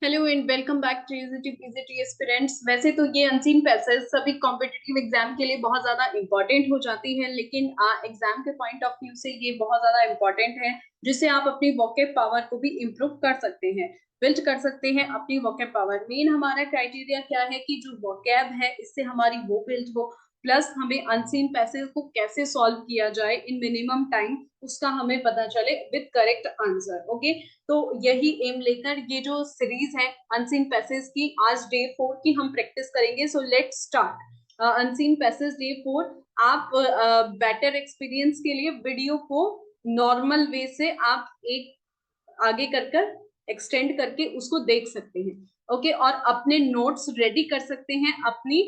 Hello and welcome back to UGT PGT aspirants. वैसे तो ये अनसीन पैसेज सभी कॉम्पिटिटिव एग्जाम के लिए बहुत ज्यादा इंपॉर्टेंट हो जाती है, लेकिन एग्जाम के पॉइंट ऑफ व्यू से ये बहुत ज्यादा इंपॉर्टेंट है, जिससे आप अपनी वोकैब पावर को भी इम्प्रूव कर सकते हैं, बिल्ड कर सकते हैं अपनी वोकैब पावर। मेन हमारा क्राइटेरिया क्या है कि जो वोकैब है इससे हमारी वो बिल्ड हो, प्लस हमें अनसीन पैसेज को कैसे सॉल्व किया जाए इन मिनिमम टाइम, उसका हमें पता चले विद करेक्ट आंसर। ओके, तो यही एम लेकर ये जो सीरीज है अनसीन पैसेज की, आज डे 4 की हम प्रैक्टिस करेंगे। So let's start unseen passage day 4। आप बेटर एक्सपीरियंस के लिए वीडियो को नॉर्मल वे से आप एक आगे कर एक्सटेंड करके उसको देख सकते हैं। ओके, और अपने नोट्स रेडी कर सकते हैं अपनी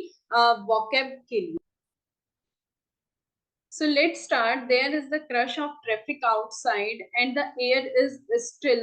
वोकैब के लिए। So let's start. There is the crush of traffic outside, and the air is still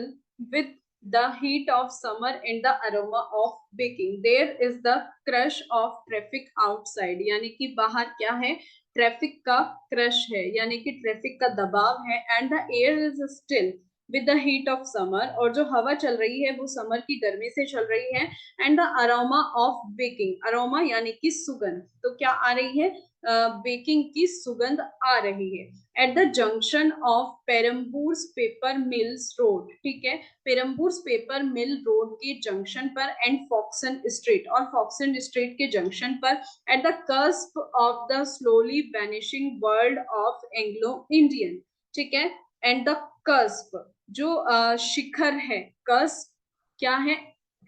with the heat of summer and the aroma of baking. There is the crush of traffic outside, यानी कि बाहर क्या है, traffic का crush है, यानी कि traffic का दबाव है। And the air is still with the heat of summer, और जो हवा चल रही है वो समर की गर्मी से चल रही है। And the aroma of baking, aroma यानी कि सुगंध, तो क्या आ रही है, बेकिंग की सुगंध आ रही है। At the junction of Perambur paper mills road, ठीक है, पेरम्बूर पेपर मिल रोड के जंक्शन पर, एंड फॉक्सन स्ट्रीट, और फॉक्सन स्ट्रीट के जंक्शन पर, at the cusp of the slowly vanishing world of Anglo Indian, ठीक है। एंड द कस्प, जो शिखर है, कस्प क्या है,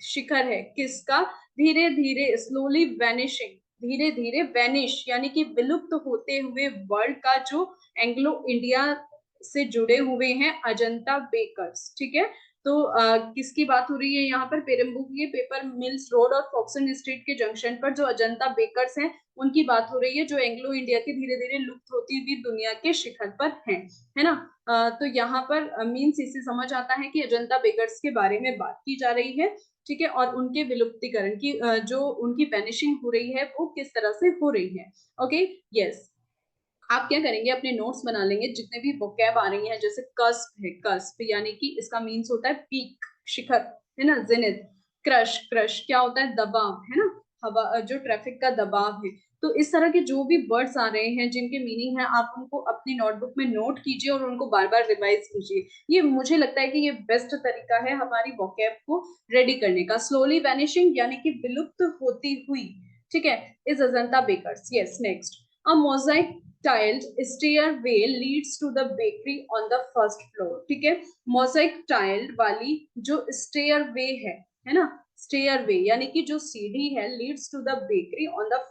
शिखर है किसका, धीरे धीरे, स्लोली वैनिशिंग, धीरे धीरे वैनिश यानी कि विलुप्त होते हुए वर्ल्ड का जो एंग्लो इंडिया से जुड़े हुए हैं अजंता बेकर्स, ठीक है। तो किसकी बात हो रही है यहाँ पर, पेरम्बू के पेपर मिल्स रोड और फॉक्सन स्ट्रीट के जंक्शन पर जो अजंता बेकर्स हैं उनकी बात हो रही है, जो एंग्लो इंडिया की धीरे धीरे लुप्त होती हुई दुनिया के शिखर पर है ना। तो यहाँ पर मीन्स इससे समझ आता है कि अजंता बेकर्स के बारे में बात की जा रही है, ठीक है, और उनके विलुप्तीकरण की जो उनकी वैनिशिंग हो रही है वो किस तरह से हो रही है। Okay, yes. आप क्या करेंगे, अपने नोट्स बना लेंगे जितने भी वोकैब आ रही हैं। जैसे कस्प है, कस्प यानी कि इसका मीन्स होता है पीक, शिखर, है ना, जेनिथ। क्रश, क्रश क्या होता है, दबाव, है ना, हवा, जो ट्रैफिक का दबाव है। तो इस तरह के जो भी वर्ड्स आ रहे हैं जिनके मीनिंग है, आप उनको अपनी नोटबुक में नोट कीजिए और उनको बार बार रिवाइज कीजिए। ये मुझे लगता है कि ये बेस्ट तरीका है हमारी वोकैब को रेडी करने का। स्लोली वैनिशिंग यानी कि विलुप्त होती हुई, ठीक है, is Ajanta bakers. Yes, next. A mosaic tiled stairway leads to the bakery on the first floor, ठीक है। mosaic tiled वाली जो stairway है ना, stairway यानी कि जो सीढ़ी है, leads to the bakery on the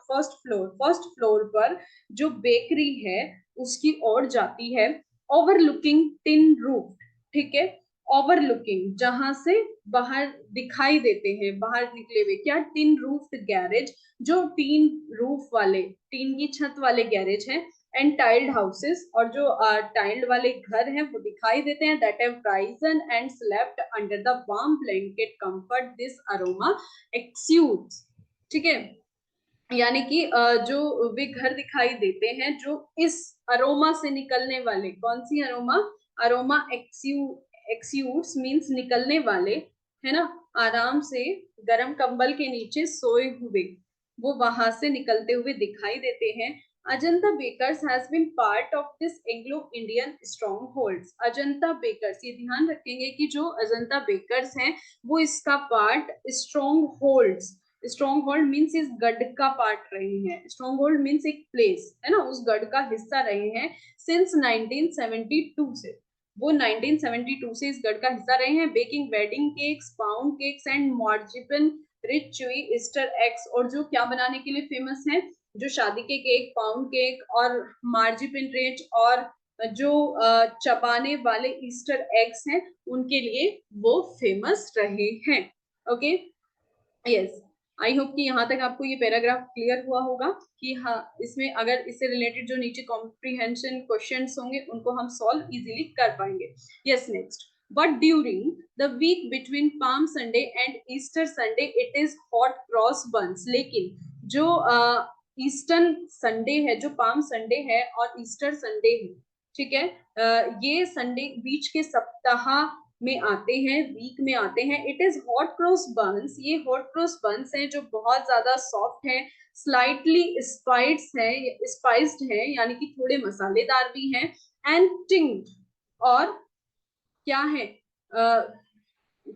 first floor, first floor पर जो बेकरी है उसकी ओर जाती है। overlooking tin roof, ठीक है, ओवरलुकिंग जहां से बाहर दिखाई देते हैं, बाहर निकले हुए, क्या, टिन रूफ गैरेज, जो टीन रूफ वाले, टीन की छत वाले गैरेज हैं। एंड टाइल्ड हाउसेस, और जो टाइल्ड वाले घर हैं वो दिखाई देते हैं। That have risen and slept under the warm blanket comfort this aroma exudes, ठीक है। यानी कि जो वे घर दिखाई देते हैं जो इस अरोमा से निकलने वाले, कौन सी अरोमा, अरोमा एक्सूड्स मीन्स निकलने वाले, है ना, आराम से गर्म कंबल के नीचे सोए हुए, वो वहां से निकलते हुए दिखाई देते हैं। Ajanta bakers has been part of this Anglo Indian strong holds, Ajanta bakers, ये ध्यान रखेंगे कि जो अजंता बेकर्स हैं वो इसका part strong holds, strong hold means इस गढ़ का पार्ट रहे हैं, स्ट्रॉन्ग होल्ड मीन्स एक प्लेस, है ना, उस गढ़ का हिस्सा रहे हैं सिंस 1972 से, वो 1972 से इस गढ़ का हिस्सा रहे हैं। Baking wedding cakes, pound cakes and marzipan rich chewy Easter eggs, और जो क्या बनाने के लिए फेमस है, जो शादी के केक, पाउंड केक और मार्जिपिन रिच, और जो चबाने वाले ईस्टर एग्स हैं उनके लिए वो फेमस रहे हैं। ओके, यस, आई होप कि यहाँ तक आपको ये पैराग्राफ क्लियर हुआ होगा कि हाँ, इसमें अगर इससे रिलेटेड जो नीचे कॉम्प्रिहेंशन क्वेश्चंस होंगे उनको हम सॉल्व इजीली कर पाएंगे। Yes, next. But during the week between Palm Sunday and Easter Sunday it is hot cross buns, लेकिन जो ईस्टर्न संडे है, जो पाम संडे है और ईस्टर संडे है, ठीक है, ये संडे बीच के सप्ताह में आते हैं, वीक में आते हैं। इट इज हॉट क्रॉस बंस, ये हॉट क्रॉस बंस हैं जो बहुत ज्यादा सॉफ्ट है, स्लाइटली स्पाइस्ड है यानी कि थोड़े मसालेदार भी हैं, एंड टिंग्ड, और क्या है,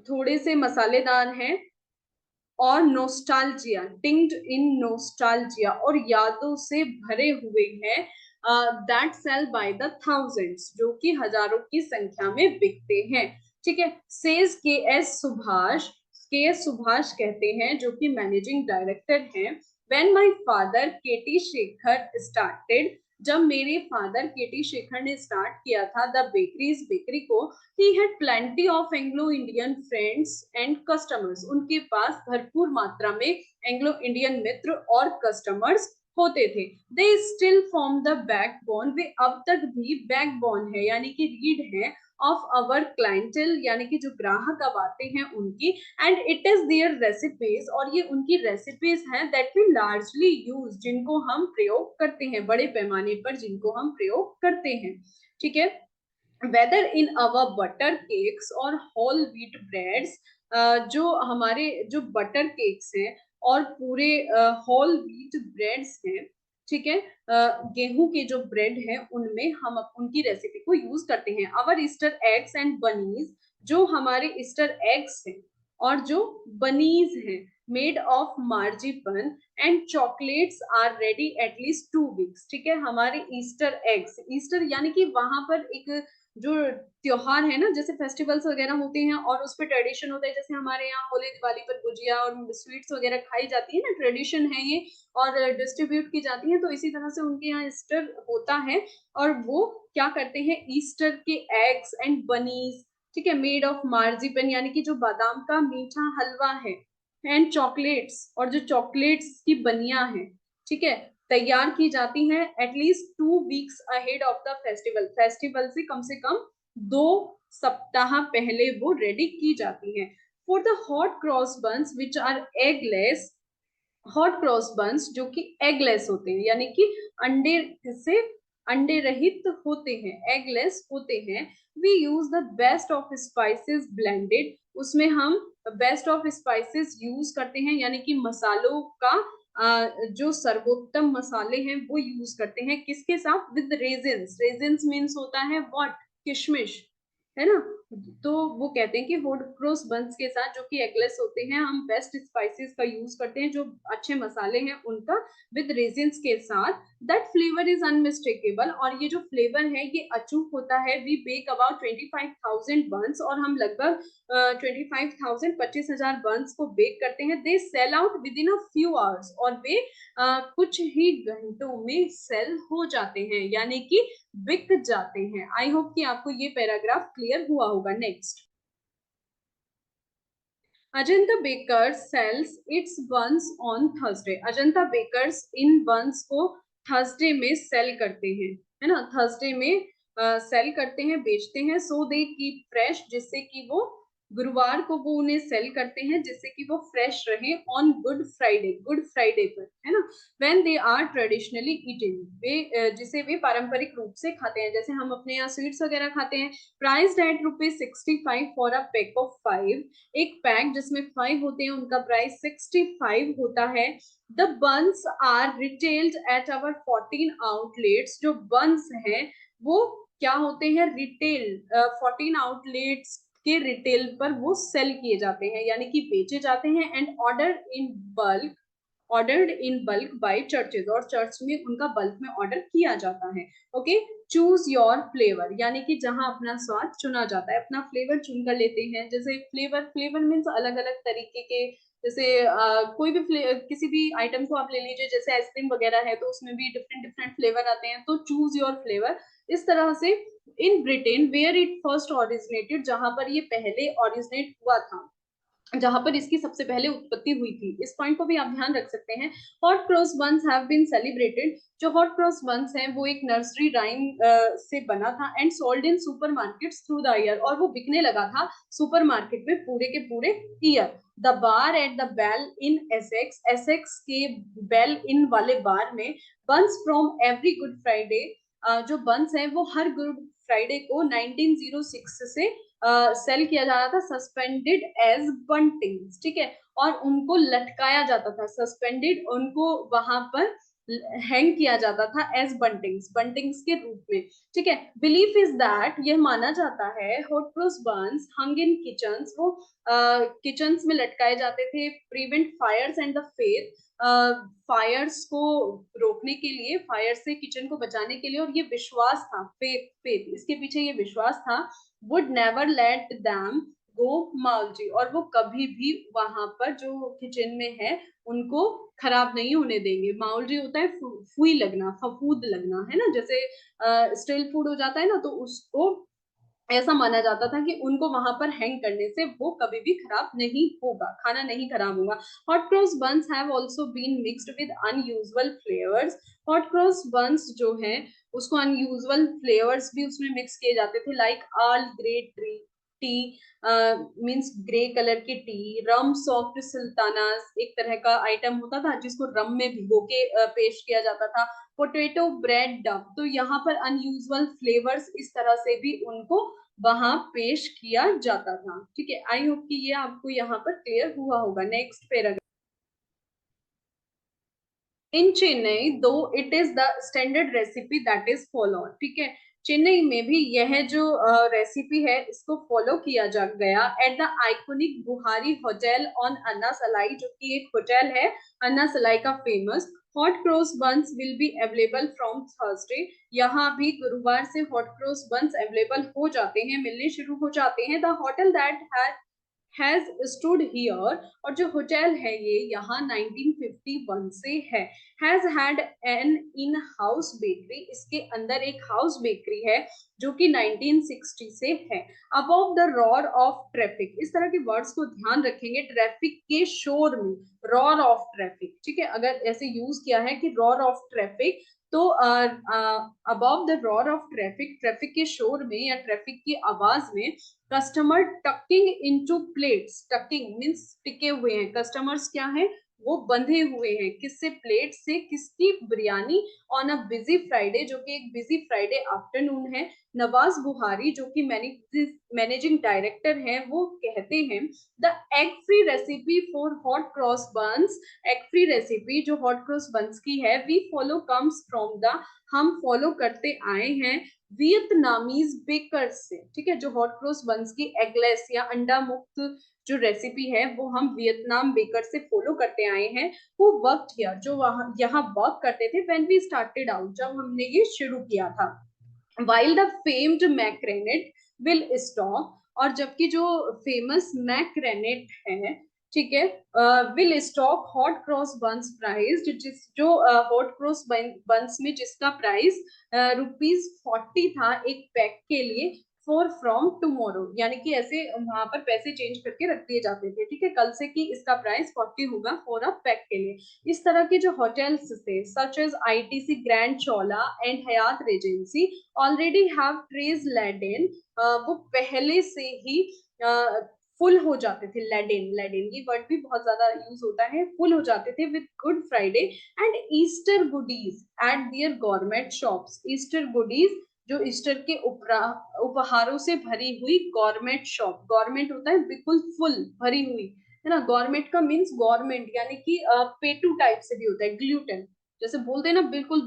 थोड़े से मसालेदार हैं, और नोस्टाल्जिया, टिंग्ड इन नोस्टाल्जिया, और यादों से भरे हुए हैं, that sell by the thousands, जो कि हजारों की संख्या में बिकते हैं। ठीक है, सेज के एस सुभाष कहते हैं, जो कि मैनेजिंग डायरेक्टर हैं, when my father KT Shekhar started, जब मेरे फादर केटी शेखर ने स्टार्ट किया था द बेकरीज बेकरी को, he had plenty of Anglo Indian friends and customers, उनके पास भरपूर मात्रा में एंग्लो इंडियन मित्र और कस्टमर्स होते थे। They still form the backbone, वे अब तक भी बैकबोन है यानी कि रीढ़ है, ऑफ अवर क्लाइंटल, यानी कि जो ग्राहक अब आते हैं उनकी, and it is their recipes, और ये उनकी रेसिपीज हैं दैट वी लार्जली यूज, जिनको हम प्रयोग करते हैं, बड़े पैमाने पर जिनको हम प्रयोग करते हैं। ठीक है, वेदर इन अवर बटर केक्स और होल व्हीट ब्रेड्स, जो हमारे जो बटर केक्स हैं और पूरे होल व्हीट ब्रेड्स हैं, ठीक है, गेहूं के जो ब्रेड है उनमें हम उनकी रेसिपी को यूज करते हैं। Our Easter eggs and bunnies, जो हमारे ईस्टर एग्स हैं और जो बनीज हैं, made of marzipan and chocolates are ready at least 2 weeks. ठीक है, हमारे ईस्टर एग्स, ईस्टर यानी कि वहां पर एक जो त्योहार है ना, जैसे फेस्टिवल्स वगैरह होते हैं और उस पर ट्रेडिशन होता है, जैसे हमारे यहाँ होली दिवाली पर गुजिया और स्वीट्स वगैरह खाई जाती है ना, ट्रेडिशन है ये, और डिस्ट्रीब्यूट की जाती है, तो इसी तरह से उनके यहाँ ईस्टर होता है। और वो क्या करते हैं, ईस्टर के एग्स एंड बनीज, ठीक है, मेड ऑफ मार्जिपन यानी कि जो बादाम का मीठा हलवा है, एंड चॉकलेट्स, और जो चॉकलेट्स की बनिया है, ठीक है, तैयार की जाती हैं at least 2 weeks ahead of the festival, festival से कम 2 सप्ताह पहले वो रेडी की जाती हैं। For the hot cross buns which are eggless, hot cross buns जो कि एगलेस होते हैं यानी कि अंडे से अंडे रहित होते हैं, एगलेस होते हैं, we use the best of spices blended, उसमें हम बेस्ट ऑफ स्पाइसेस यूज करते हैं यानी कि मसालों का जो सर्वोत्तम मसाले हैं वो यूज करते हैं, किसके साथ, विद रेजिन्स, रेजिन्स मीन्स होता है व्हाट, किशमिश, है ना। तो वो कहते हैं कि हॉट क्रॉस बंस के साथ जो कि एगलेस होते हैं, हम बेस्ट स्पाइसेस का यूज करते हैं, जो अच्छे मसाले हैं उनका, विद रेजिन्स के साथ, दैट फ्लेवर इज अनमिस्टेकेबल, और ये जो फ्लेवर है ये अचूक होता है। वी बेक अबाउट 25,000 बंस, और हम लगभग 25,000 25,000 बंस को बेक करते हैं। They sell out with in a few hours, और वे कुछ ही घंटों में सेल हो जाते हैं यानी कि बिक जाते हैं। आई होप कि आपको ये पैराग्राफ क्लियर हुआ होगा। Next, Ajanta bakers sells its buns on Thursday, Ajanta bakers इन बंस को थर्सडे में सेल करते हैं, है ना, थर्सडे में सेल करते हैं, बेचते हैं, सो दे कीप फ्रेश, जिससे कि वो गुरुवार को वो उन्हें सेल करते हैं जिससे कि वो फ्रेश रहे, ऑन गुड फ्राइडे पर, है ना, when they are traditionally eaten, वे जिसे वे पारंपरिक रूप से खाते हैं, जैसे हम अपने यहाँ स्वीट्स वगैरह खाते हैं। Price at ₹65 for a pack of 5, एक पैक जिसमें 5 होते हैं उनका प्राइस 65 होता है। The buns are retailed at our 14 outlets, जो बंस हैं वो क्या होते हैं, रिटेल 14 आउटलेट्स के रिटेल पर वो सेल किए जाते हैं यानी कि बेचे जाते हैं, and ordered in bulk by churches, और चर्च में उनका बल्क में ऑर्डर किया जाता है। ओके, चूज योर फ्लेवर, यानी कि जहां अपना स्वाद चुना जाता है, अपना फ्लेवर चुन कर लेते हैं, जैसे फ्लेवर, फ्लेवर मीन्स अलग अलग तरीके के, जैसे कोई भी किसी भी आइटम को आप ले लीजिए, जैसे आइसक्रीम वगैरह है तो उसमें भी डिफरेंट डिफरेंट फ्लेवर आते हैं, तो चूज योर फ्लेवर, इस तरह से। In Britain where it first originated, जहां पर ये पहले ऑरिजिनेट हुआ था, जहां पर इसकी सबसे पहले उत्पत्ति हुई थी, इस पॉइंट को भी आप ध्यान रख सकते हैं। Hot cross buns have been celebrated, जो हॉट क्रॉस बंस है वो एक नर्सरी राइम से बना था, and sold in supermarkets through the year, और वो बिकने लगा था सुपरमार्केट में पूरे के पूरे year. The bar at the Bell Inn Essex, Essex के बेल इन वाले बार में, buns from every Good Friday, जो बंस है वो हर गुड फ्राइडे को 1906 से सेल किया जा रहा था सस्पेंडेड एज बंटिंग्स, ठीक है, और उनको लटकाया जाता था, सस्पेंडेड, उनको वहां पर हैंग किया जाता था एज बंटिंग्स, बंटिंग्स के रूप में, ठीक है। बिलीफ इज दैट, यह माना जाता है, hot cross buns hung in kitchens, वो किचन्स में लटकाए जाते थे, prevent fires and the faith, fires को रोकने के लिए, फायर से किचन को बचाने के लिए, और ये विश्वास था, फेथ, फेथ इसके पीछे ये विश्वास था, would never let them go माउलजी, और वो कभी भी वहां पर जो किचन में है उनको खराब नहीं होने देंगे। माउलजी होता है फुई लगना, फफूद लगना, है ना, जैसे स्टिल फूड हो जाता है ना, तो उसको ऐसा माना जाता था कि उनको वहां पर हैंग करने से वो कभी भी खराब नहीं होगा, खाना नहीं खराब होगा। Hot cross buns have also been mixed with unusual flavours, hot cross buns जो है उसको अनयूजुअल फ्लेवर्स भी उसमें मिक्स किए जाते थे, like earl grey T, T means grey colour की टी, रम सॉफ्ट सुल्तानास एक तरह का आइटम होता था जिसको रम में भिगो के पेश किया जाता था, पोटैटो ब्रेड डब, तो यहाँ पर अनयूजुअल फ्लेवर्स इस तरह से भी उनको वहां पेश किया जाता था, ठीक है। आई होप कि ये आपको यहाँ पर क्लियर हुआ होगा। नेक्स्ट पैराग्राफ, इन चेन्नई दो it is the standard recipe that is follow, ठीक है, चेन्नई में भी यह जो रेसिपी है इसको फॉलो किया जा गया at the iconic Buhari hotel on Anna Salai, जो कि एक होटल है अन्ना सलाई का famous. Hot cross buns will be available from Thursday, यहाँ भी गुरुवार से हॉट क्रॉस बंस अवेलेबल हो जाते हैं, मिलने शुरू हो जाते हैं। The hotel that has stood here, और जो होटल है ये यहाँ 1951 से है। Has had an in house bakery, इसके अंदर एक हाउस बेकरी है जो कि 1960 से है। Above the roar of traffic, इस तरह के वर्ड्स को ध्यान रखेंगे, ट्रैफिक के शोर में, रॉर ऑफ ट्रैफिक, ठीक है, अगर ऐसे यूज किया है कि रॉर ऑफ ट्रैफिक, तो above the roar of traffic, traffic के शोर में या ट्रैफिक की आवाज में, customer talking into plates, talking means टिके हुए हैं, कस्टमर्स क्या है, वो बंधे हुए हैं, किससे, प्लेट से, किसकी, biryani, on a busy Friday, जो कि एक बिजी फ्राइडे आफ्टरनून है। नवाज बुहारी जो कि मैनेजिंग डायरेक्टर हैं, वो कहते हैं the egg free recipe for hot cross buns, egg free recipe जो हॉट क्रॉस बंस की है, we follow comes from the, हम फॉलो करते आए हैं वियतनामीज बेकर्स से, ठीक है, जो हॉट क्रॉस बंस की एगलेस या अंडा मुक्त जो रेसिपी है वो हम वियतनाम बेकर से फॉलो करते आए हैं। वो वर्क किया, जो वहां यहाँ वर्क करते थे, व्हेन वी स्टार्टेड आउट, जब हमने ये शुरू किया था। while the famed मैक्रेनेट will stop, और जबकि जो फेमस मैक्रेनेट है, ठीक है, will stock hot cross buns price, जिस जो हॉट क्रॉस बंस में जिसका प्राइस ₹40 था एक पैक के लिए, फॉर फ्रॉम टुमारो, यानी कि ऐसे वहां पर पैसे चेंज करके रख दिए जाते थे, ठीक है, कल से कि इसका प्राइस 40 होगा फॉर अ पैक के लिए। इस तरह के जो होटल्स थे such as ITC Grand Chola and Hyatt Regency already have trays laden, वो पहले से ही फुल हो जाते थे, लैडेन, लैडेन ये वर्ड भी बहुत ज्यादा यूज होता है, फुल हो जाते थे with Good Friday and Easter goodies at their government shops, Easter goodies जो ईस्टर के उपहारों से भरी हुई गवर्नमेंट शॉप, गवर्नमेंट होता है बिल्कुल फुल भरी हुई, है ना, गवर्नमेंट का मीन्स गवर्नमेंट यानी कि पेटू टाइप से भी होता है, ग्लूटेन जैसे बोलते हैं ना, बिल्कुल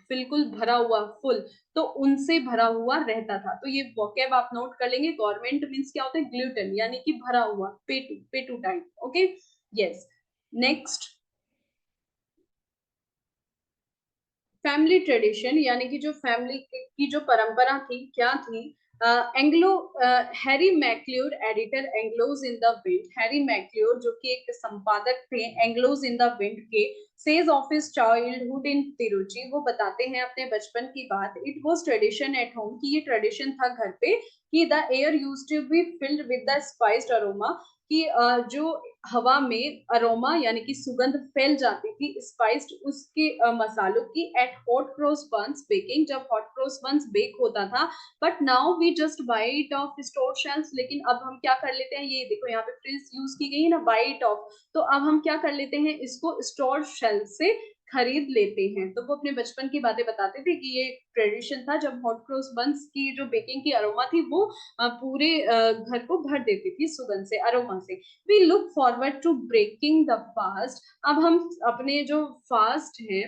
बिल्कुल भरा हुआ फुल, तो उनसे भरा हुआ रहता था। तो ये वोकैब आप नोट कर लेंगे, गवर्नमेंट मीन्स क्या होता है, ग्लूटेन यानी कि भरा हुआ, पेटू, पेटू टाइप, okay, yes. Next, family tradition, यानी कि जो फैमिली की जो परंपरा थी क्या थी, Anglo, Harry McClure editor Anglos in the wind, Harry McClure जो कि एक संपादक थे एंग्लोज इन द विंड के, says of his childhood in Tiruchi, वो बताते हैं अपने बचपन की बात, it was tradition at home, कि ये ट्रेडिशन था घर पे, कि the air used to be filled with the spiced aroma, कि जो हवा में अरोमा यानी कि सुगंध फैल जाती थी स्पाइस्ड उसके मसालों की, at hot cross buns baking, जब हॉट क्रॉस बंस बेक होता था। But now we just buy it off store shelves, लेकिन अब हम क्या कर लेते हैं, ये देखो यहाँ पे फ्रेज यूज की गई है ना, बाई इट ऑफ, तो अब हम क्या कर लेते हैं, इसको स्टोर शेल्फ से खरीद लेते हैं। तो वो अपने बचपन की बातें बताते थे कि ये ट्रेडिशन था जब हॉट क्रॉस बंस की जो बेकिंग की अरोमा थी वो पूरे घर को भर देती थी सुगंध से, अरोमा से। We look forward to breaking the fast. अब हम अपने जो फास्ट है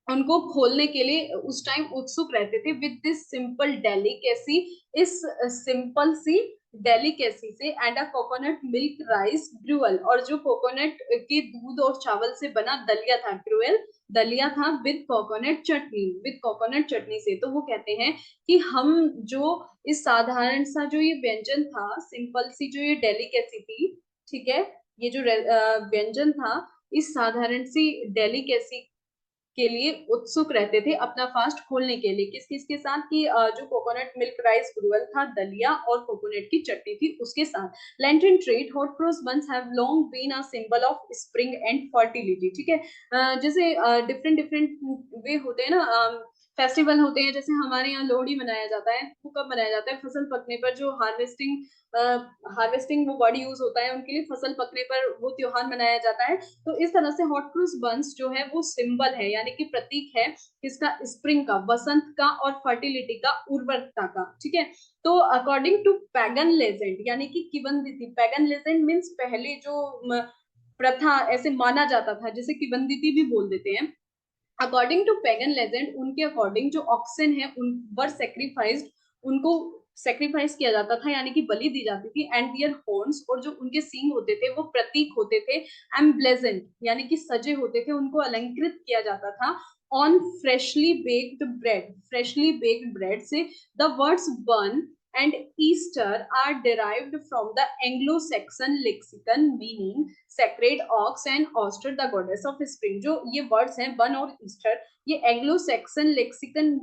उनको खोलने के लिए उस टाइम उत्सुक रहते थे विद दिस सिंपल डेलिकेसी, इस सिंपल सी डेलिकेसी से, and a coconut milk rice gruel, और जो कोकोनट के दूध और चावल से बना दलिया था, ग्रुअल दलिया था, विद कोकोनट चटनी से। तो वो कहते हैं कि हम जो इस साधारण सा जो ये व्यंजन था, सिंपल सी जो ये डेलिकेसी थी, ठीक है, ये जो व्यंजन था, इस साधारण सी डेलिकेसी के लिए उत्सुक रहते थे अपना फास्ट खोलने के लिए। किस किस के साथ? कि जो कोकोनट मिल्क राइस ग्रुअल था, दलिया और कोकोनट की चटनी थी उसके साथ। Lenten trade hot cross buns have long been a symbol of spring and fertility. ठीक है, जैसे डिफरेंट डिफरेंट वे होते हैं ना, फेस्टिवल होते हैं। जैसे हमारे यहाँ लोहड़ी मनाया जाता है, वो कब मनाया जाता है? फसल पकने पर, जो हार्वेस्टिंग वो वर्ड यूज होता है उनके लिए, फसल पकने पर वो त्योहार मनाया जाता है। तो इस तरह से हॉट क्रॉस बंस जो है वो सिंबल है, यानी कि प्रतीक है किसका? स्प्रिंग का, वसंत का, और फर्टिलिटी का, उर्वरकता का। ठीक है, तो अकॉर्डिंग टू पैगन लेजेंड, यानी कि किवंदिती, पैगन लेजेंड मीन्स पहले जो प्रथा ऐसे माना जाता था, जिसे किवंदिती भी बोल देते हैं। अकॉर्डिंग टू पैगन लेजेंड, उनके अकॉर्डिंग जो ऑक्सन है उन वर सेक्रीफाइस्ड, उनको सेक्रीफाइस किया जाता था, यानी कि बलि दी जाती थी। एंड दियर हॉर्न्स, और जो उनके सींग होते थे वो प्रतीक होते थे। एम्ब्लेजेंट, यानी कि सजे होते थे, उनको अलंकृत किया जाता था। On freshly baked bread, freshly baked bread से the words bun and Easter are derived from the Anglo-Saxon lexicon meaning sacred ox and Auster the goddess of spring। जो ये वर्ड्स हैं बन और ईस्टर, ये एंग्लो सैक्सन लेक्सिकन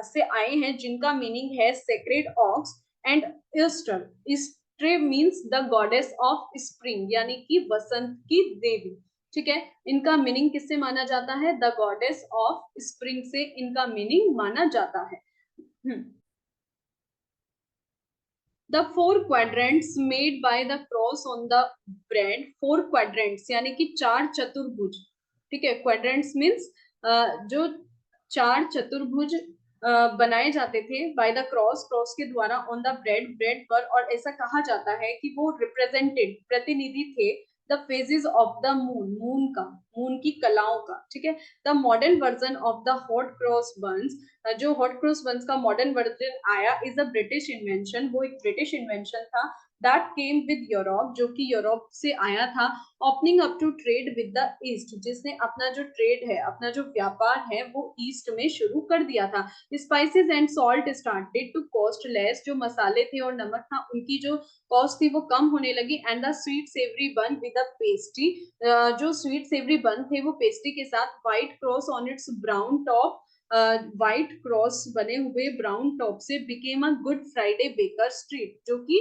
से आए हैं, जिनका मीनिंग है sacred ox and Easter. Easter means the goddess of spring, यानी कि वसंत की देवी। ठीक है, इनका मीनिंग किससे माना जाता है? द गॉडेस ऑफ स्प्रिंग से इनका मीनिंग माना जाता है। The four quadrants made by the cross on the bread, four quadrants यानी कि चार चतुर्भुज। ठीक है, quadrants means जो चार चतुर्भुज बनाए जाते थे बाय द क्रॉस, क्रॉस के द्वारा, ऑन द ब्रेड, ब्रेड पर। और ऐसा कहा जाता है कि वो रिप्रेजेंटेड, प्रतिनिधि थे, the phases of the moon, moon का, मून की कलाओं का। ठीक है, the modern version of the hot cross buns, जो हॉट क्रॉस बंस का मॉडर्न वर्जन आया, इज अ ब्रिटिश इन्वेंशन, वो एक ब्रिटिश इन्वेंशन था। दैट केम विद यूरोप, जो कि यूरोप से आया था। Opening up to trade with the east, जिसने अपना जो ट्रेड है, अपना जो व्यापार है वो ईस्ट में शुरू कर दिया था। Spices and salt started to cost less, जो मसाले थे और नमक था उनकी जो कॉस्ट थी वो कम होने लगी। And the sweet savoury bun with a pastry, जो स्वीट सेवरी बन थे वो पेस्ट्री के साथ। White cross on its brown top, white cross बने हुए ब्राउन टॉप से became a Good Friday baker street, जो कि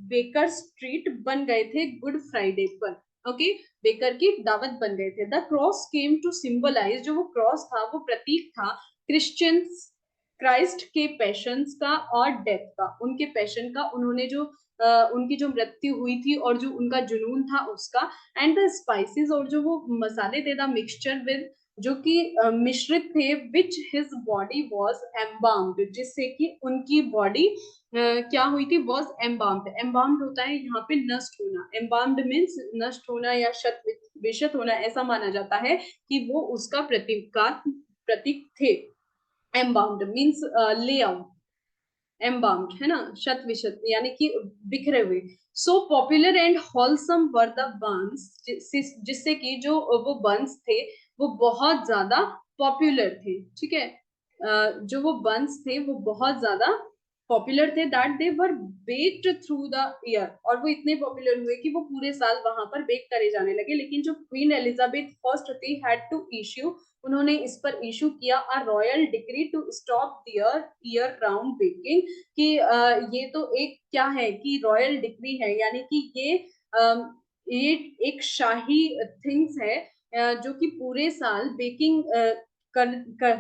बेकर स्ट्रीट बन गए थे गुड फ्राइडे पर। ओके, बेकर की दावत बन गए थे। The cross came to symbolise, जो वो क्रॉस था वो प्रतीक था क्रिश्चियंस, क्राइस्ट के पैशंस का और डेथ का, उनके पैशन का, उन्होंने जो उनकी जो मृत्यु हुई थी और जो उनका जुनून था उसका। एंड द स्पाइसेस, और जो वो मसाले थे, द मिक्सचर विद, जो कि मिश्रित थे, विच हिज बॉडी वॉज एम्बाम्ड, जिससे कि उनकी बॉडी क्या हुई थी? वॉज एम्बाम्ड, एम्बाम्ड होता है यहाँ पे नष्ट होना, एम्बाम्ड मीन्स नष्ट होना या शत विशत होना, ऐसा माना जाता है कि वो उसका प्रतीक थे। एम्बाम्ड मीन्स ले आउट, एम्बाम्ड है ना, शत विशत यानी कि बिखरे हुए। So popular and wholesome were the buns, जिससे कि जो वो बंस थे वो बहुत ज्यादा पॉपुलर थे। ठीक है, जो वो बंस थे वो बहुत ज्यादा पॉपुलर थे। That they were baked through the year, और वो इतने पॉपुलर हुए कि वो पूरे साल वहां पर बेक करे जाने लगे। लेकिन जो क्वीन एलिजाबेथ फर्स्ट थी, हैड टू इश्यू, उन्होंने इस पर इशू किया a royal decree to stop their year round baking, कि ये तो एक क्या है कि रॉयल डिक्री है, यानी कि ये एक शाही थिंग्स है जो कि पूरे साल बेकिंग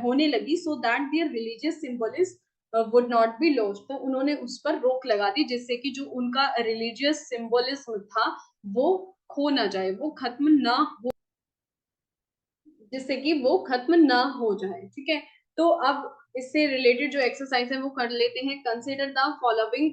होने लगी, so that their religious symbolism would not be lost. तो उन्होंने उस पर रोक लगा दी, जिससे कि जो उनका रिलीजियस सिंबलिज्म था वो खो ना जाए, वो खत्म ना हो जिससे कि वो खत्म ना हो जाए। ठीक है, तो अब इससे रिलेटेड जो एक्सरसाइज है वो कर लेते हैं। Consider the following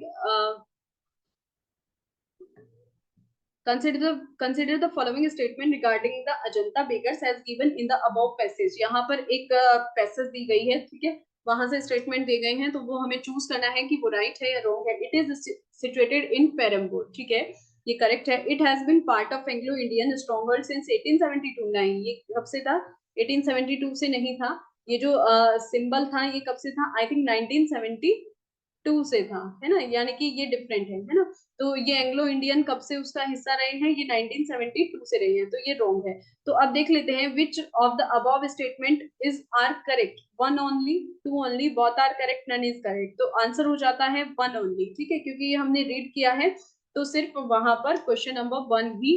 consider the following statement regarding the Ajanta bakers as given in the above passage। यहाँ पर एक पैसेज दी गई है, ठीक है, वहां से स्टेटमेंट दिए गए हैं, तो वो हमें चूज करना है कि वो राइट है या रॉन्ग है। It is situated in Perambur, ठीक है, ये करेक्ट है। It has been part of Anglo Indian stronghold since 1872। नहीं, ये कब से था? 1872 से नहीं था। ये जो सिंबल था ये कब से था? आई थिंक 1972 से था, है ना, यानी कि ये डिफरेंट है ना। तो ये एंग्लो इंडियन कब से उसका हिस्सा रहे हैं? ये 1972 से रहे हैं, तो ये रॉन्ग है। तो अब देख लेते हैं which of the above statement is are correct. One only, two only, both are correct, none is correct. तो आंसर हो जाता है वन ओनली, ठीक है, क्योंकि ये हमने रीड किया है, तो सिर्फ वहां पर क्वेश्चन नंबर वन ही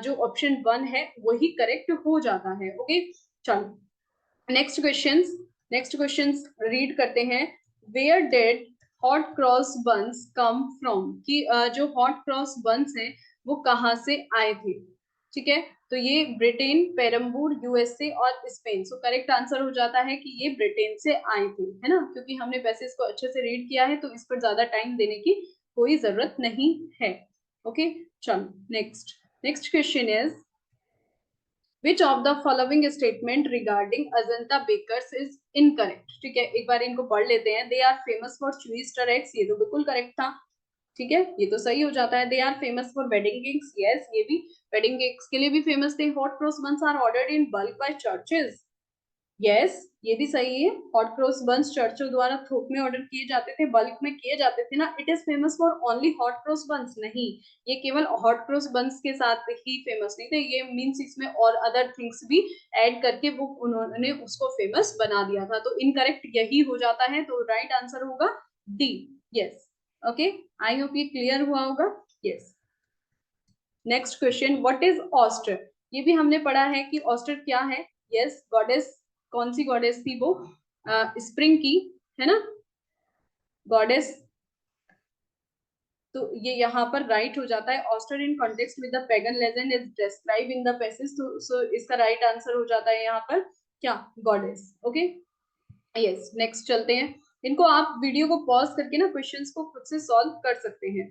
जो ऑप्शन वन है वही करेक्ट हो जाता है। ओके, चलो नेक्स्ट क्वेश्चंस रीड करते हैं। Where did hot cross buns come from, कि जो हॉट क्रॉस बंस हैं वो कहाँ से आए थे? ठीक है, तो ये ब्रिटेन, पेरम्बूर, यूएसए और स्पेन। सो करेक्ट आंसर हो जाता है कि ये ब्रिटेन से आए थे, है ना, क्योंकि हमने वैसे इसको अच्छे से रीड किया है तो इस पर ज्यादा टाइम देने की कोई जरूरत नहीं है। ओके, चलो next question is which of the following statement regarding Ajanta bakers is incorrect. ठीक है, एक बार इनको पढ़ लेते हैं। They are famous for chew Easter eggs, ये तो बिल्कुल करेक्ट था, ठीक है, ये तो सही हो जाता है। They are famous for wedding cakes, yes, ये भी वेडिंग केक्स के लिए भी फेमस थे। Hot cross buns are ordered in bulk by churches, yes, ये भी सही है। हॉट क्रॉस बंस चर्चों द्वारा थोक में ऑर्डर किए जाते थे, बल्क में किए जाते थे ना। It is famous for only hot cross buns, नहीं, ये केवल हॉट क्रॉस बंस के साथ ही फेमस नहीं थे, ये मीन्स इसमें और अदर थिंग्स भी ऐड करके वो उन्होंने उसको फेमस बना दिया था। तो इनकरेक्ट यही हो जाता है, तो राइट आंसर होगा D, yes. Okay, I hope ये क्लियर हुआ होगा। Yes, next question, what is Eostre? ये भी हमने पढ़ा है कि ऑस्टर क्या है। यस, गॉडेस, कौन सी गॉडेस थी वो? स्प्रिंग की, है ना, गॉडेस। तो ये यहाँ पर राइट हो जाता है। Eostre in context with the pagan legend is describe in the passage, तो सो इसका राइट आंसर हो जाता है यहाँ पर क्या? गॉडेस। ओके, यस, नेक्स्ट चलते हैं। इनको आप वीडियो को पॉज करके ना क्वेश्चंस को खुद से सॉल्व कर सकते हैं,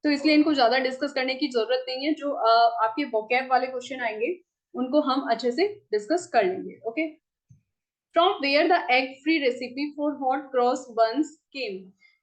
तो इसलिए इनको ज्यादा डिस्कस करने की जरूरत नहीं है। जो आपके वोकैब वाले क्वेश्चन आएंगे उनको हम अच्छे से डिस्कस कर लेंगे। Okay, from where the egg free recipe for hot cross buns came,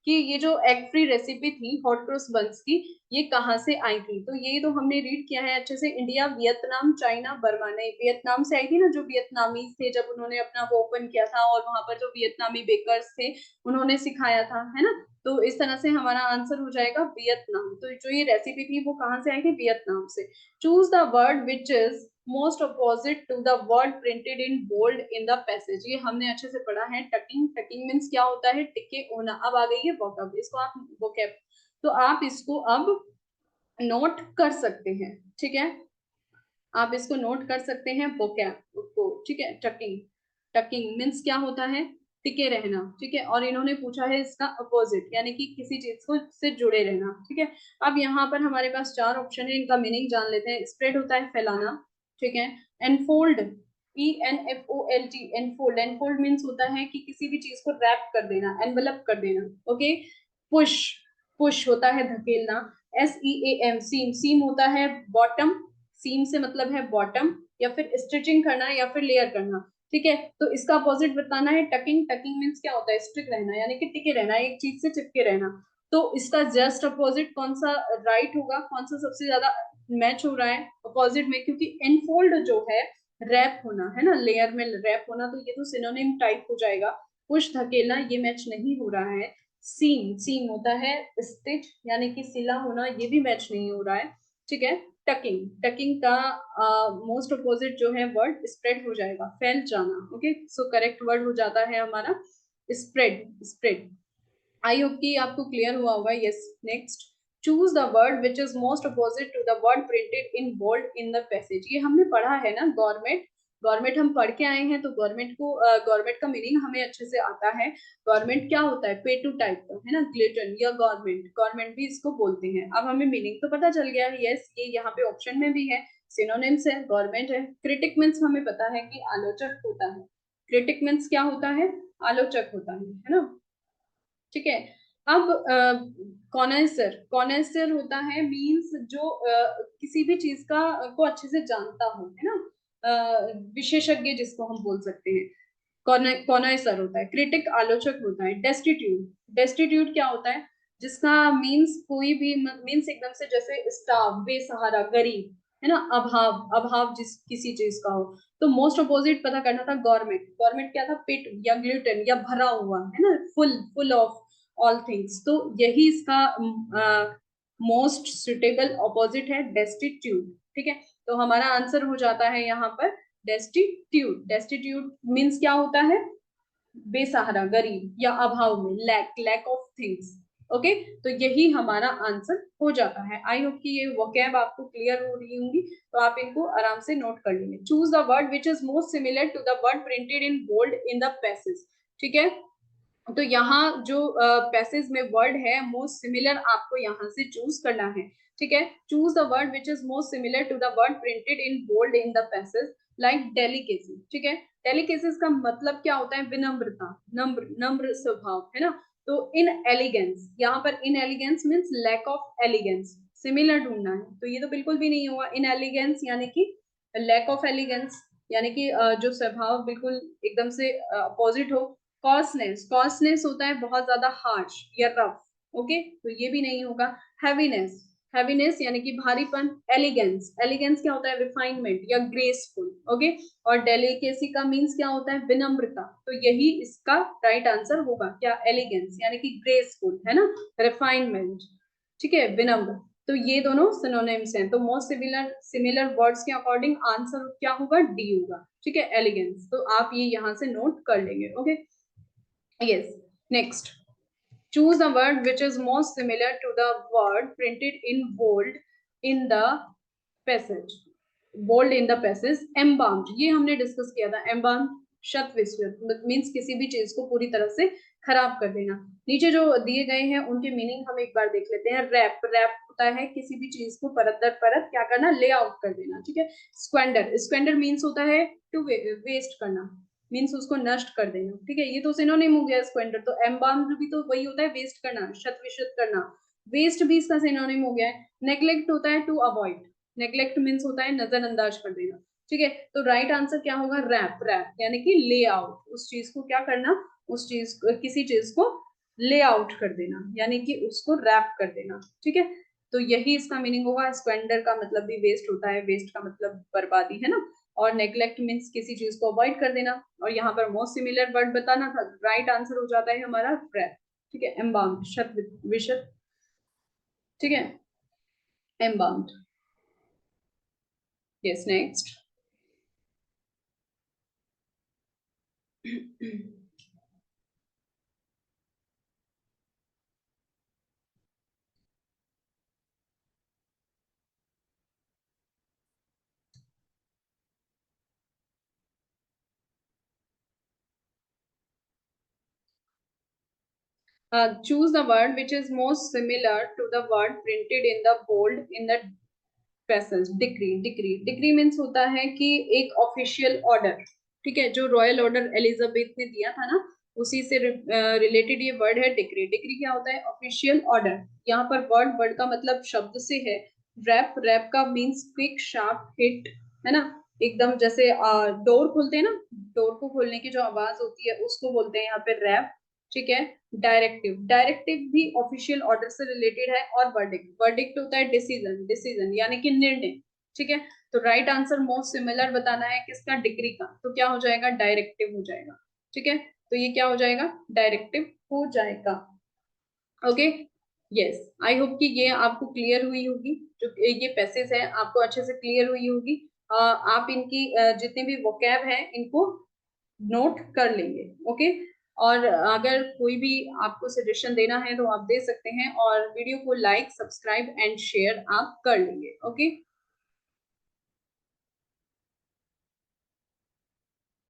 कि ये जो एग फ्री रेसिपी थी हॉट क्रॉस बंस की, ये कहाँ से आई थी? तो ये तो हमने रीड किया है अच्छे से। India, Vietnam, China, Burma. नहीं, वियतनाम से आई थी ना, जो वियतनामीज थे जब उन्होंने अपना वो ओपन किया था और वहां पर जो वियतनामी बेकर्स थे उन्होंने सिखाया था, है ना। तो इस तरह से हमारा आंसर हो जाएगा वियतनाम। तो जो ये रेसिपी थी वो कहाँ से आई थी? वियतनाम से। Choose the word which is most opposite to the word printed in bold in the passage, ये हमने अच्छे से पढ़ा है। टकिंग, टकिंग मीन्स क्या होता है? टिके होना। अब आ गई है वोकैब, इसको आप वोकैब, तो आप इसको अब नोट कर सकते हैं, ठीक है, आप इसको नोट कर सकते हैं वोकैब को, ठीक है। टकिंग, टकिंग मीन्स क्या होता है? टिके रहना, ठीक है। और इन्होंने पूछा है इसका अपोजिट, यानी कि किसी चीज को से जुड़े रहना, ठीक है। अब यहाँ पर हमारे पास चार ऑप्शन है, इनका मीनिंग जान लेते हैं। स्प्रेड होता है फैलाना, ठीक है। एनफोल्ड, ENFOLD, एनफोल्ड, एनफोल्ड मीन्स होता है कि किसी भी चीज को रैप कर देना, एनवेलप कर देना, ओके। पुश, पुश होता है धकेलना। SEAM, सीम, सीम होता है बॉटम, सीम से मतलब है बॉटम, या फिर स्टिचिंग करना या फिर लेयर करना, ठीक है। तो इसका अपोजिट बताना है टकिंग, टकिंग मीन्स क्या होता है? स्टिक रहना, यानी कि टिके रहना, एक चीज से चिपके रहना। तो इसका जस्ट अपोजिट कौन सा राइट होगा? कौन सा सबसे ज्यादा मैच हो रहा है अपोजिट में? क्योंकि एनफोल्ड जो है रैप होना, है ना, लेयर में रैप होना, तो ये तो सिनोनिम टाइप हो जाएगा। पुश, धकेलना, ये मैच नहीं हो रहा है। सीम, सीम होता है स्टिच, यानी कि सिला होना, ये भी मैच नहीं हो रहा है, ठीक है। टकिंग, टकिंग का मोस्ट अपोजिट जो है वर्ड स्प्रेड हो जाएगा, फैल जाना, ओके। सो करेक्ट वर्ड हो जाता है हमारा स्प्रेड, स्प्रेड। आई होप कि आपको क्लियर हुआ होगा। Yes, next, choose the word which is most opposite to the word printed in bold in the passage, ये हमने पढ़ा है ना। गवर्नमेंट, गवर्नमेंट हम पढ़ के आए हैं, तो गवर्नमेंट को गवर्नमेंट का मीनिंग हमें अच्छे से आता है। गवर्नमेंट क्या होता है? पे टू टाइप का, है ना, ग्लिटन या गवर्नमेंट, गवर्नमेंट भी इसको बोलते हैं। अब हमें मीनिंग तो पता चल गया है। यस, ये यहाँ पे ऑप्शन में भी है। सिनोनिम्स है, गवर्नमेंट है। क्रिटिक मीन्स हमें पता है कि आलोचक होता है। क्रिटिक मीन्स क्या होता है? आलोचक होता है ना? ठीक है। अब कॉनेसर, कॉनेसर होता है मीन्स जो किसी भी चीज का को अच्छे से जानता हो, है ना? विशेषज्ञ जिसको हम बोल सकते हैं, कॉनेसर होता है। क्रिटिक आलोचक होता है। डेस्टिट्यूट, डेस्टिट्यूट क्या होता है? जिसका मीन्स कोई भी मीन्स एकदम से, जैसे स्टाफ, बेसहारा, गरीब, है ना? अभाव, अभाव जिस किसी चीज का हो। तो मोस्ट अपोजिट पता करना था गवर्नमेंट। गवर्नमेंट क्या था? पिट या ग्लूटन या भरा हुआ, है ना? Full, full of all things. तो यही इसका मोस्ट सुटेबल ऑपोजिट है, डेस्टिट्यूट। ठीक है, तो हमारा आंसर हो जाता है यहाँ पर डेस्टिट्यूट। डेस्टिट्यूट मीन्स क्या होता है? बेसहारा, गरीब या अभाव में, lack, lack of things. Okay, तो यही हमारा आंसर हो जाता है। आई होप कि ये वोकैब आपको क्लियर हो रही होंगी, तो आप इनको आराम से नोट कर लेंगे। Choose the word which is most similar to the word printed in bold in the passage. ठीक है, तो यहाँ जो पैसेज में वर्ड है मोस्ट सिमिलर, आपको यहाँ से चूज करना है। ठीक है, choose the word which is most similar to the word printed in bold in the passage, like delicacy. ठीक है, डेलिकेसीज का मतलब क्या होता है? विनम्रता, नम्र, नम्र स्वभाव, है ना? तो इन एलिगेंस, यहाँ पर inelegance means lack of elegance. Similar ढूंढना है, तो ये तो बिल्कुल भी नहीं हुआ। इन एलिगेंस यानी कि लैक ऑफ एलिगेंस, यानी कि जो स्वभाव बिल्कुल एकदम से अपोजिट हो। कॉस्टनेस, कॉस्टनेस होता है बहुत ज्यादा हार्श या रफ। ओके, तो ये भी नहीं होगा। हैवीनेस, हैवीनेस यानी कि भारीपन। एलिगेंस, एलिगेंस क्या होता है? रिफाइनमेंट या ग्रेसफुल। ओके, और डेलिकेसी का मीन्स क्या होता है? विनम्रता। तो यही इसका राइट आंसर होगा क्या? एलिगेंस यानी कि ग्रेसफुल, है ना? रिफाइनमेंट, ठीक है, विनम्र। तो ये दोनों सिनोनिम्स हैं। तो मोस्ट सिमिलर, सिमिलर वर्ड्स के अकॉर्डिंग आंसर क्या होगा? डी होगा। ठीक है, एलिगेंस। तो आप ये यहाँ से नोट कर लेंगे। Okay, yes, next, choose a word which is most similar to the word printed in bold in the passage, bold in the passage। embalmed, ये हमने डिस्कस किया था। embalmed शत विस्मृत मीन्स किसी भी चीज को पूरी तरह से खराब कर देना। नीचे जो दिए गए हैं उनके मीनिंग हम एक बार देख लेते हैं। रैप, रैप होता है किसी भी चीज को परत दर परत क्या करना? ले आउट कर देना। ठीक है, स्क्वेंडर, स्क्वेंडर मीन्स होता है टू वेस्ट करना, मीन्स उसको नष्ट कर देना। ठीक है, ये तो सिनोनिम हो गया स्क्वेंडर। तो एम्बार्म्ड भी तो वही होता है, वेस्ट करना, शत विशत करना। वेस्ट भी इसका सिनोनिम हो गया है। नेग्लेक्ट होता है टू अवॉइड, नेग्लेक्ट मीन्स होता है नजरअंदाज कर देना। ठीक है, तो राइट आंसर क्या होगा? रैप, रैप यानी कि ले आउट, उस चीज को क्या करना? उस चीज, किसी चीज को ले आउट कर देना, यानी कि उसको रैप कर देना। ठीक है, तो यही इसका मीनिंग होगा। स्क्वेंडर का मतलब भी वेस्ट होता है, वेस्ट का मतलब बर्बादी, है ना? और नेग्लेक्ट मीन्स किसी चीज को अवॉइड कर देना। और यहाँ पर मोस्ट सिमिलर वर्ड बताना था, राइट आंसर हो जाता है हमारा रैप। ठीक है, एम्बाउंड, शत विशत। ठीक है, एम्बाउंड। Yes, next. choose the word which is most similar to the word printed in the bold in the passage. Decree, decree, decree means होता है कि एक ऑफिशियल ऑर्डर। ठीक है, जो रॉयल ऑर्डर एलिजाबेथ ने दिया था ना, उसी से रिलेटेड ये वर्ड है डिक्री। डिक्री क्या होता है? Official order. यहाँ पर वर्ड, वर्ड का मतलब शब्द से है। रैप, रैप का मीन्स क्विक शार्प हिट, है ना? एकदम जैसे डोर खोलते हैं ना, डोर को खोलने की जो आवाज होती है उसको बोलते हैं यहाँ पे रैप। ठीक है, डायरेक्टिव, डायरेक्टिव भी ऑफिशियल ऑर्डर से रिलेटेड है। और वर्डिक्ट, वर्डिक्ट होता है डिसीजन, डिसीजन यानी कि निर्णय। ठीक है, तो राइट आंसर मोस्ट सिमिलर बताना है किसका? डिग्री का। तो क्या हो जाएगा? डायरेक्टिव हो जाएगा। ठीक है, तो ये क्या हो जाएगा? डायरेक्टिव हो जाएगा। ओके, यस, आई होप कि ये आपको क्लियर हुई होगी। जो ये पैसेज है आपको अच्छे से क्लियर हुई होगी। आप इनकी जितने भी वोकैब है इनको नोट कर लेंगे। ओके, और अगर कोई भी आपको सजेशन देना है तो आप दे सकते हैं, और वीडियो को लाइक, सब्सक्राइब एंड शेयर आप कर लेंगे। ओके।